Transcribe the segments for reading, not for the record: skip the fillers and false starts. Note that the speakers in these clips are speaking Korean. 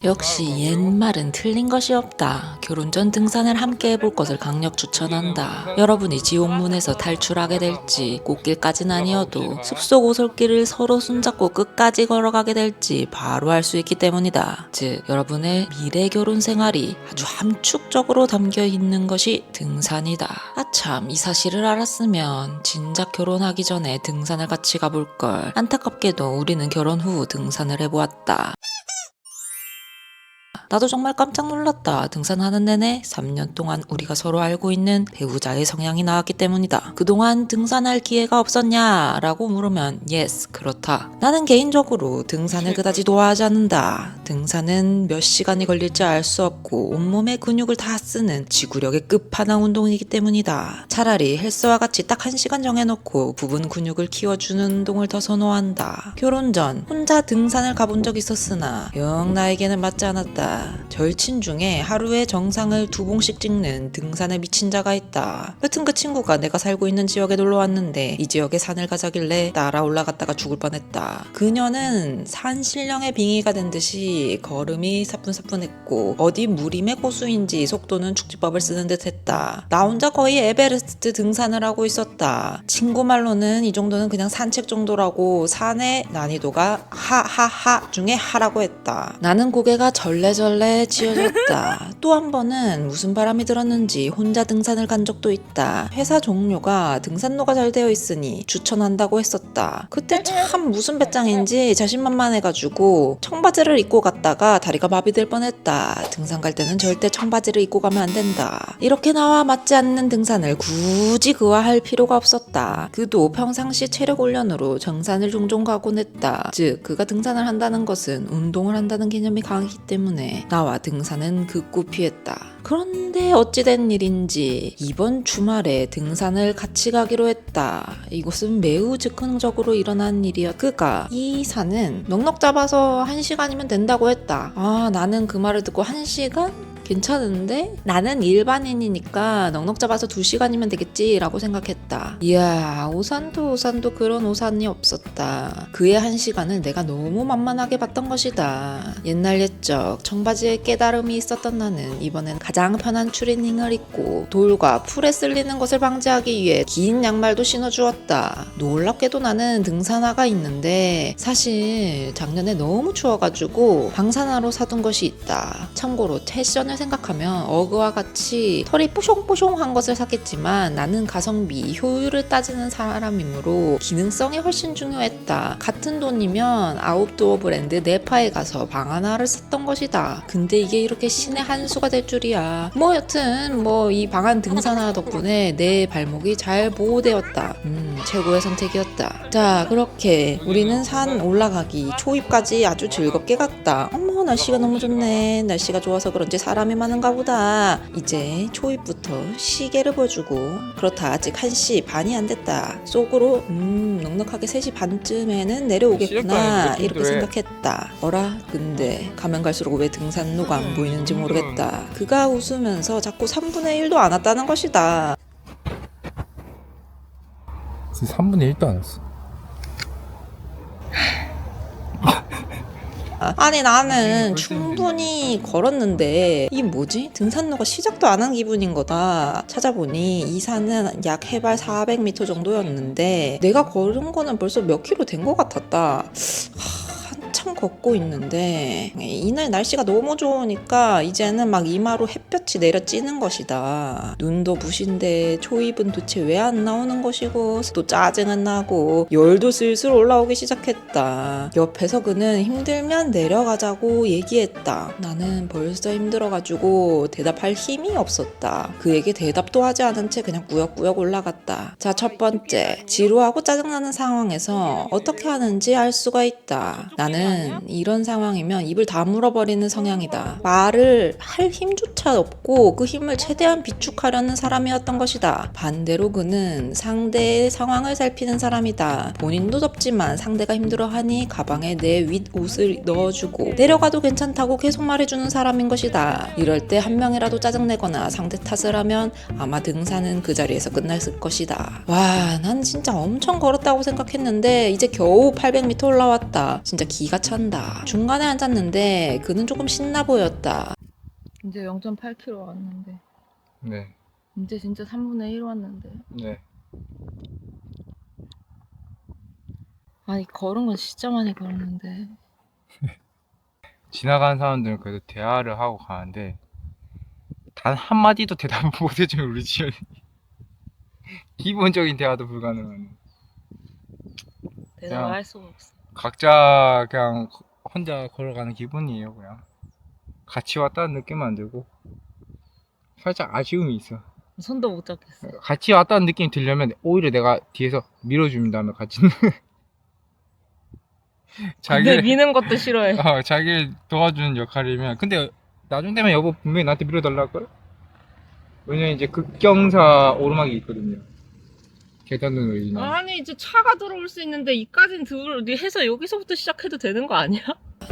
역시 옛말은 틀린 것이 없다. 결혼 전 등산을 함께 해볼 것을 강력 추천한다. 여러분이 지옥문에서 탈출하게 될지, 꽃길까진 아니어도 숲속 오솔길을 서로 손잡고 끝까지 걸어가게 될지 바로 알 수 있기 때문이다. 즉, 여러분의 미래 결혼 생활이 아주 함축적으로 담겨 있는 것이 등산이다. 아참, 이 사실을 알았으면 진작 결혼하기 전에 등산을 같이 가볼 걸. 안타깝게도 우리는 결혼 후 등산을 해보았다. 나도 정말 깜짝 놀랐다. 등산하는 내내 3년 동안 우리가 서로 알고 있는 배우자의 성향이 나왔기 때문이다. 그동안 등산할 기회가 없었냐? 라고 물으면 yes, 그렇다. 나는 개인적으로 등산을 그다지 좋아하지 않는다. 등산은 몇 시간이 걸릴지 알 수 없고 온몸의 근육을 다 쓰는 지구력의 끝판왕 운동이기 때문이다. 차라리 헬스와 같이 딱 1시간 정해놓고 부분 근육을 키워주는 운동을 더 선호한다. 결혼 전 혼자 등산을 가본 적 있었으나 영 나에게는 맞지 않았다. 절친 중에 하루에 정상을 2봉씩 찍는 등산에 미친 자가 있다. 여튼 그 친구가 내가 살고 있는 지역에 놀러 왔는데 이 지역에 산을 가자길래 따라 올라갔다가 죽을 뻔했다. 그녀는 산 신령의 빙의가 된 듯이 걸음이 사뿐사뿐했고 어디 무림의 고수인지 속도는 축지법을 쓰는 듯 했다. 나 혼자 거의 에베레스트 등산을 하고 있었다. 친구 말로는 이 정도는 그냥 산책 정도라고 산의 난이도가 하하하 중에 하라고 했다. 나는 고개가 절레절레 지어졌다. 또 한 번은 무슨 바람이 들었는지 혼자 등산을 간 적도 있다. 회사 동료가 등산로가 잘 되어 있으니 추천한다고 했었다. 그때 참 무슨 배짱인지 자신만만해가지고 청바지를 입고 갔다가 다리가 마비될 뻔했다. 등산 갈 때는 절대 청바지를 입고 가면 안 된다. 이렇게 나와 맞지 않는 등산을 굳이 그와 할 필요가 없었다. 그도 평상시 체력 훈련으로 정산을 종종 가곤 했다. 즉 그가 등산을 한다는 것은 운동을 한다는 개념이 강하기 때문에 나와 등산은 극구 피했다. 그런데 어찌된 일인지 이번 주말에 등산을 같이 가기로 했다. 이것은 매우 즉흥적으로 일어난 일이었다. 그가 이 산은 넉넉 잡아서 1시간이면 된다고 했다. 나는 그 말을 듣고 1시간? 괜찮은데? 나는 일반인이니까 넉넉 잡아서 2시간이면 되겠지 라고 생각했다. 이야, 오산도 그런 오산이 없었다. 그의 1시간을 내가 너무 만만하게 봤던 것이다. 옛날 옛적 청바지에 깨달음이 있었던 나는 이번엔 가장 편한 추리닝을 입고 돌과 풀에 쓸리는 것을 방지하기 위해 긴 양말도 신어주었다. 놀랍게도 나는 등산화가 있는데 사실 작년에 너무 추워가지고 방산화로 사둔 것이 있다. 참고로 패션을 생각하면 어그와 같이 털이 뽀숑뽀숑한 것을 샀겠지만 나는 가성비, 효율을 따지는 사람이므로 기능성이 훨씬 중요했다. 같은 돈이면 아웃도어 브랜드 네파에 가서 방 하나를 샀던 것이다. 근데 이게 이렇게 신의 한 수가 될 줄이야. 여튼 이 방한 등산화 덕분에 내 발목이 잘 보호되었다. 최고의 선택이었다. 자, 그렇게 우리는 산 올라가기 초입까지 아주 즐겁게 갔다. 날씨가 너무 좋네. 날씨가 좋아서 그런지 사람이 많은가 보다. 이제 초입부터 시계를 보여주고 그렇다. 아직 1시 반이 안 됐다. 속으로 넉넉하게 3시 반쯤에는 내려오겠구나 이렇게 생각했다. 근데 가면 갈수록 왜 등산로가 안 보이는지 모르겠다. 그가 웃으면서 자꾸 3분의 1도 안 왔다는 것이다. 3분의 1도 안 왔어. 아니 나는 충분히 걸었는데 이 뭐지? 등산로가 시작도 안 한 기분인 거다. 찾아보니 이 산은 약 해발 400m 정도였는데 내가 걸은 거는 벌써 몇 킬로 된 것 같았다. 한참 걷고 있는데 이날 날씨가 너무 좋으니까 이제는 막 이마로 햇볕이 내려 찌는 것이다. 눈도 부신데 초입은 도대체 왜 안 나오는 것이고 또 짜증은 나고 열도 슬슬 올라오기 시작했다. 옆에서 그는 힘들면 내려가자고 얘기했다. 나는 벌써 힘들어가지고 대답할 힘이 없었다. 그에게 대답도 하지 않은 채 그냥 꾸역꾸역 올라갔다. 자, 첫 번째, 지루하고 짜증나는 상황에서 어떻게 하는지 알 수가 있다. 나는 이런 상황이면 입을 다물어버리는 성향이다. 말을 할 힘조차 없고 그 힘을 최대한 비축하려는 사람이었던 것이다. 반대로 그는 상대의 상황을 살피는 사람이다. 본인도 덥지만 상대가 힘들어하니 가방에 내 윗옷을 넣어주고 내려가도 괜찮다고 계속 말해주는 사람인 것이다. 이럴 때 한 명이라도 짜증내거나 상대 탓을 하면 아마 등산은 그 자리에서 끝났을 것이다. 와, 난 진짜 엄청 걸었다고 생각했는데 이제 겨우 800m 올라왔다. 진짜 기가 기가 찬다. 중간에 앉았는데 그는 조금 신나 보였다. 이제 0.8km 왔는데 네. 이제 진짜 3분의 1 왔는데 네. 아니 걸은 건 진짜 많이 걸었는데 지나가는 사람들은 그래도 대화를 하고 가는데 단 한마디도 대답을 못해주는 우리 지연이. 기본적인 대화도 불가능하네. 대답을 할 수가 없어. 각자 그냥 혼자 걸어가는 기분이에요. 그냥 같이 왔다는 느낌 안 들고 살짝 아쉬움이 있어. 손도 못 잡겠어. 같이 왔다는 느낌이 들려면 오히려 내가 뒤에서 밀어주는 다음에 같이 근데 자기를 미는 것도 싫어해. 자기를 도와주는 역할이면. 근데 나중 되면 여보 분명히 나한테 밀어달라 할걸? 왜냐면 이제 급경사 오르막이 있거든요. 계단으로 인한. 아니 이제 차가 들어올 수 있는데 이까진 해서 여기서부터 시작해도 되는 거 아니야?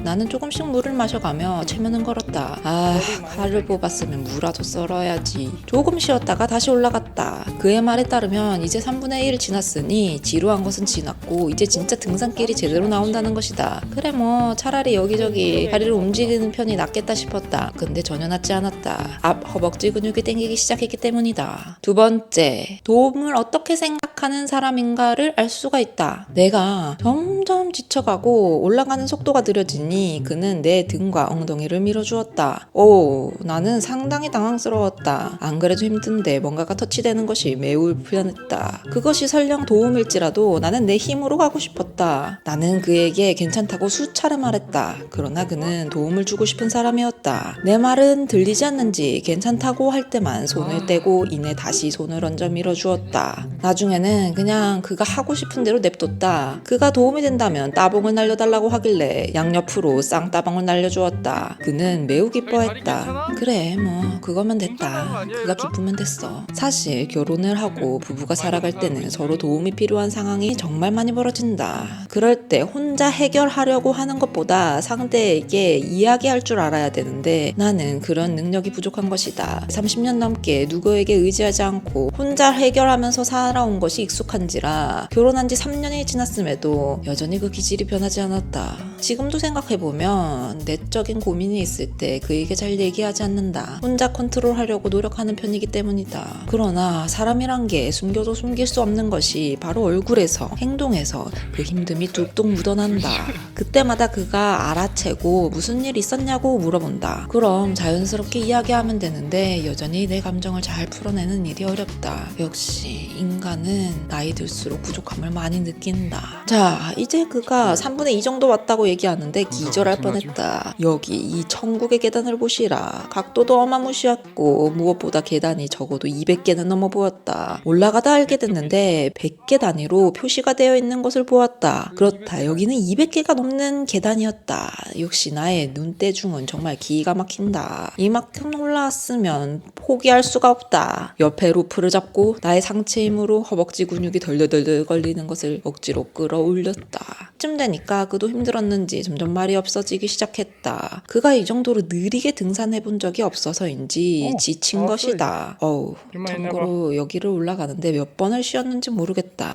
나는 조금씩 물을 마셔가며 체면은 걸었다. 아, 칼을 뽑았으면 무라도 썰어야지. 조금 쉬었다가 다시 올라갔다. 그의 말에 따르면 이제 3분의 1을 지났으니 지루한 것은 지났고 이제 진짜 등산길이 제대로 나온다는 것이다. 그래 뭐 차라리 여기저기 다리를 움직이는 편이 낫겠다 싶었다. 근데 전혀 낫지 않았다. 앞 허벅지 근육이 땡기기 시작했기 때문이다. 두 번째, 도움을 어떻게 생각하는 사람인가를 알 수가 있다. 내가 점점 지쳐가고 올라가는 속도가 느려지니 그는 내 등과 엉덩이를 밀어주었다. 오, 나는 상당히 당황스러웠다. 안 그래도 힘든데 뭔가가 터치되는 것이 매우 불편했다. 그것이 설령 도움일지라도 나는 내 힘으로 가고 싶었다. 나는 그에게 괜찮다고 수차례 말했다. 그러나 그는 도움을 주고 싶은 사람이었다. 내 말은 들리지 않는지 괜찮다고 할 때만 손을 떼고 이내 다시 손을 얹어 밀어주었다. 나중에는 그냥 그가 하고 싶은 대로 냅뒀다. 그가 도움이 된다면 따봉을 날려달라고 하길래 양옆으로 쌍따봉을 날려주었다. 그는 매우 기뻐했다. 그래 뭐 그거면 됐다. 그가 기쁘면 됐어. 사실 결혼을 하고 부부가 살아갈 때는 서로 도움이 필요한 상황이 정말 많이 벌어진다. 그럴 때 혼자 해결하려고 하는 것보다 상대에게 이야기할 줄 알아야 되는데 나는 그런 능력이 부족한 것이다. 30년 넘게 누구에게 의지하지 않고 혼자 해결하면서 살아온 것이 익숙한지라 결혼한 지 3년이 지났음에도 여전히 그 기질이 변하지 않았다. 지금도 생각해보면 내적인 고민이 있을 때 그에게 잘 얘기하지 않는다. 혼자 컨트롤하려고 노력하는 편이기 때문이다. 그러나 사람이란 게 숨겨도 숨길 수 없는 것이 바로 얼굴에서, 행동에서 그 힘듦이 뚝뚝 묻어난다. 그때마다 그가 알아채고 무슨 일 있었냐고 물어본다. 그럼 자연스럽게 이야기하면 되는데 여전히 내 감정을 잘 풀어내는 일이 어렵다. 역시 인간은 나이 들수록 부족함을 많이 느낀다. 자, 이제 그가 3분의 2 정도 왔다고 얘기하는데 기절할 뻔했다. 여기 이 천국의 계단을 보시라. 각도도 어마무시했고 무엇보다 계단이 적어도 200개는 넘어 보였다. 올라가다 알게 됐는데 100개 단위로 표시가 되어 있는 것을 보았다. 그렇다. 여기는 200개가 넘는 계단이었다. 역시 나의 눈대중은 정말 기가 막힌다. 이만큼 올라왔으면 포기할 수가 없다. 옆에 루프를 잡고 나의 상체 힘으로 허벅지 근육이 덜덜덜 걸리는 것을 억지로 끌어올렸다. 쯤 되니까 그도 힘들었는지 점점 말이 없어지기 시작했다. 그가 이 정도로 느리게 등산해 본 적이 없어서인지 지친 것이다. 어우, 참고로 여기를 올라가는데 몇 번을 쉬었는지 모르겠다.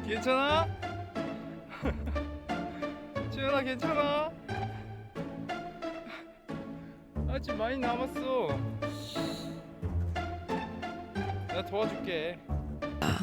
괜찮아? 지연아 괜찮아? 아직 많이 남았어. 내가 도와줄게.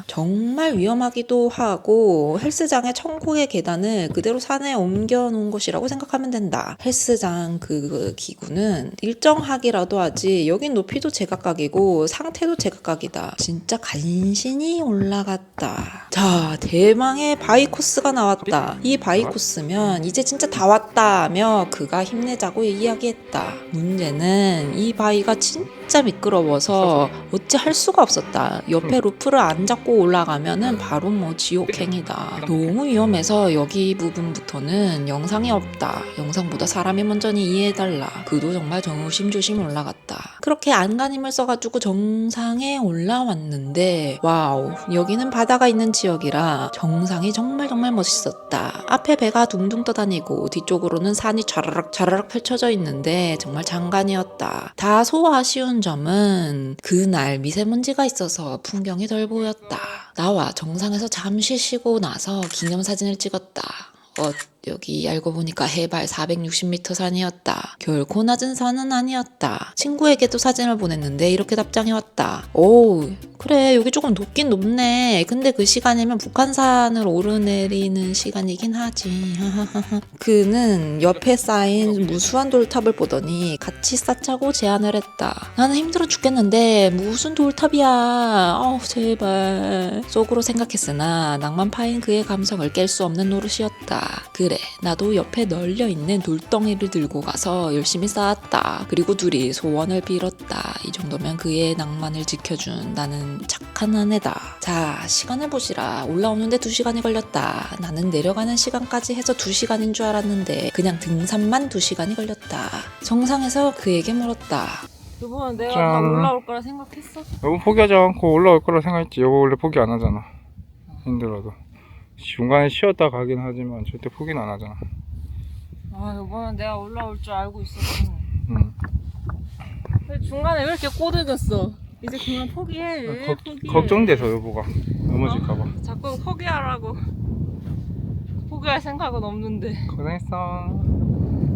정말 위험하기도 하고 헬스장의 천국의 계단을 그대로 산에 옮겨 놓은 것이라고 생각하면 된다. 헬스장 그 기구는 일정하기라도 하지 여긴 높이도 제각각이고 상태도 제각각이다. 진짜 간신히 올라갔다. 자, 대망의 바위 코스가 나왔다. 이 바위 코스면 이제 진짜 다 왔다 하며 그가 힘내자고 이야기했다. 문제는 이 바위가 진짜 미끄러워서 어찌 할 수가 없었다. 옆에 루프를 안 잡고 올라가면은 바로 뭐 지옥행이다. 너무 위험해서 여기 부분부터는 영상이 없다. 영상보다 사람이 먼저니 이해해달라. 그도 정말 조심조심 올라갔다. 그렇게 안간힘을 써가지고 정상에 올라왔는데 와우, 여기는 바다가 있는 지역이라 정상이 정말 멋있었다. 앞에 배가 둥둥 떠다니고 뒤쪽으로는 산이 좌라락 펼쳐져 있는데 정말 장관이었다. 다소 아쉬운 점은 그날 미세먼지가 있어서 풍경이 덜 보였다. 나와 정상에서 잠시 쉬고 나서 기념사진을 찍었다. 여기 알고 보니까 해발 460m 산이었다. 결코 낮은 산은 아니었다. 친구에게도 사진을 보냈는데 이렇게 답장이 왔다. 오, 그래 여기 조금 높긴 높네. 근데 그 시간이면 북한산을 오르내리는 시간이긴 하지. 그는 옆에 쌓인 무수한 돌탑을 보더니 같이 쌓자고 제안을 했다. 나는 힘들어 죽겠는데 무슨 돌탑이야. 제발. 속으로 생각했으나 낭만 파인 그의 감성을 깰 수 없는 노릇이었다. 그래, 나도 옆에 널려있는 돌덩이를 들고 가서 열심히 쌓았다. 그리고 둘이 소원을 빌었다. 이 정도면 그의 낭만을 지켜준 나는 착한 아내다. 자, 시간을 보시라. 올라오는데 2시간이 걸렸다. 나는 내려가는 시간까지 해서 2시간인 줄 알았는데 그냥 등산만 2시간이 걸렸다. 정상에서 그에게 물었다. 이번엔 내가 짠. 다 올라올 거라 생각했어? 여보 포기하지 않고 올라올 거라 생각했지. 여보 원래 포기 안 하잖아. 힘들어도. 중간에 쉬었다 가긴 하지만 절대 포기는 안 하잖아. 이번엔 내가 올라올 줄 알고 있었어. 응. 근데 중간에 왜 이렇게 꼬드겼어? 이제 그만 포기해. 포기해. 걱정돼서 여보가 넘어질까봐. 자꾸 포기하라고. 포기할 생각은 없는데. 고생했어.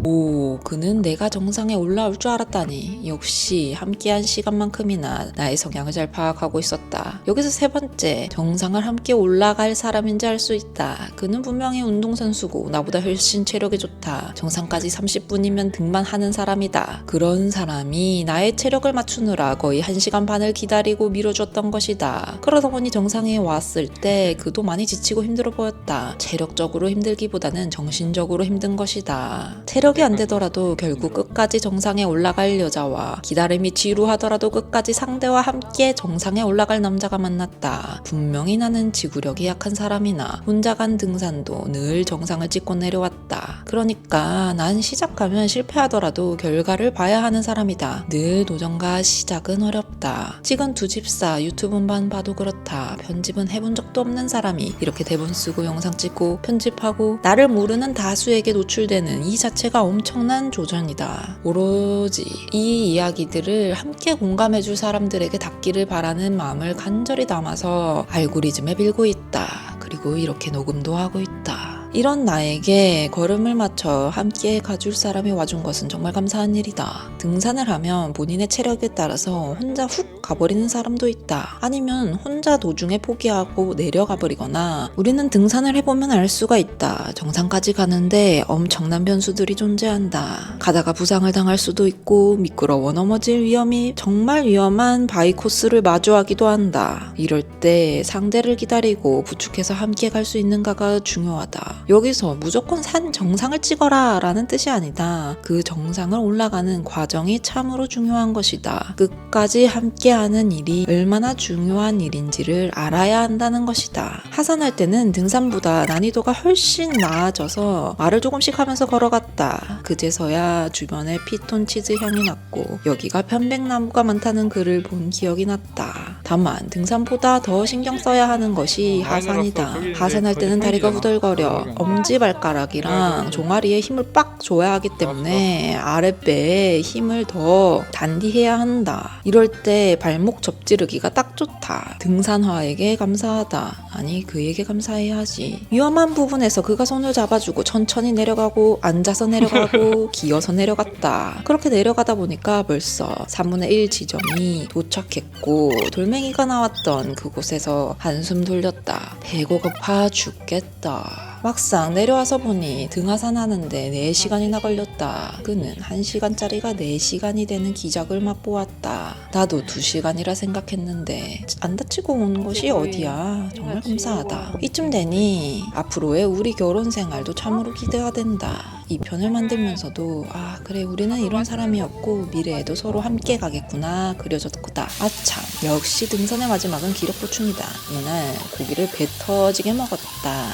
오, 그는 내가 정상에 올라올 줄 알았다니. 역시 함께한 시간만큼이나 나의 성향을 잘 파악하고 있었다. 여기서 3번째, 정상을 함께 올라갈 사람인지 알 수 있다. 그는 분명히 운동선수고 나보다 훨씬 체력이 좋다. 정상까지 30분이면 등반 하는 사람이다. 그런 사람이 나의 체력을 맞추느라 거의 1시간 반을 기다리고 미뤄줬던 것이다. 그러다 보니 정상에 왔을 때 그도 많이 지치고 힘들어 보였다. 체력적으로 힘들기보다는 정신적으로 힘든 것이다. 체력이 안 되더라도 결국 끝까지 정상에 올라갈 여자와 기다림이 지루하더라도 끝까지 상대와 함께 정상에 올라갈 남자가 만났다. 분명히 나는 지구력이 약한 사람이나 혼자 간 등산도 늘 정상을 찍고 내려왔다. 그러니까 난 시작하면 실패하더라도 결과를 봐야 하는 사람이다. 늘 도전과 시작은 어렵다. 찍은 2집사 유튜브만 봐도 그렇다. 편집은 해본 적도 없는 사람이 이렇게 대본 쓰고 영상 찍고 편집하고 나를 모르는 다수에게 노출되는 이 자체가 엄청난 조전이다. 오로지 이 이야기들을 함께 공감해줄 사람들에게 닿기를 바라는 마음을 간절히 담아서 알고리즘에 빌고 있다. 그리고 이렇게 녹음도 하고 있다. 이런 나에게 걸음을 맞춰 함께 가줄 사람이 와준 것은 정말 감사한 일이다. 등산을 하면 본인의 체력에 따라서 혼자 훅 가버리는 사람도 있다. 아니면 혼자 도중에 포기하고 내려가 버리거나 우리는 등산을 해보면 알 수가 있다. 정상까지 가는데 엄청난 변수들이 존재한다. 가다가 부상을 당할 수도 있고 미끄러워 넘어질 위험이 정말 위험한 바위 코스를 마주하기도 한다. 이럴 때 상대를 기다리고 부축해서 함께 갈 수 있는가가 중요하다. 여기서 무조건 산 정상을 찍어라 라는 뜻이 아니다. 그 정상을 올라가는 과정이 참으로 중요한 것이다. 끝까지 함께하는 일이 얼마나 중요한 일인지를 알아야 한다는 것이다. 하산할 때는 등산보다 난이도가 훨씬 나아져서 말을 조금씩 하면서 걸어갔다. 그제서야 주변에 피톤치드 향이 났고 여기가 편백나무가 많다는 글을 본 기억이 났다. 다만 등산보다 더 신경 써야 하는 것이 하산이다. 하산할 때는 다리가 후덜거려 엄지발가락이랑 종아리에 힘을 빡 줘야 하기 때문에 아랫배에 힘을 더 단디해야 한다. 이럴 때 발목 접지르기가 딱 좋다. 등산화에게 감사하다. 아니 그에게 감사해야 하지. 위험한 부분에서 그가 손을 잡아주고 천천히 내려가고 앉아서 내려가고 기어서 내려갔다. 그렇게 내려가다 보니까 벌써 3분의 1 지점이 도착했고 돌멩이가 나왔던 그곳에서 한숨 돌렸다. 배고파 죽겠다. 막상 내려와서 보니 등하산 하는데 4시간이나 걸렸다. 그는 1시간짜리가 4시간이 되는 기적을 맛보았다. 나도 2시간이라 생각했는데 안 다치고 온 것이 어디야. 정말 감사하다. 이쯤 되니 앞으로의 우리 결혼 생활도 참으로 기대가 된다. 이 편을 만들면서도 아 그래 우리는 이런 사람이었고 미래에도 서로 함께 가겠구나 그려졌구나. 아참 역시 등산의 마지막은 기력 보충이다. 이날 고기를 배 터지게 먹었다.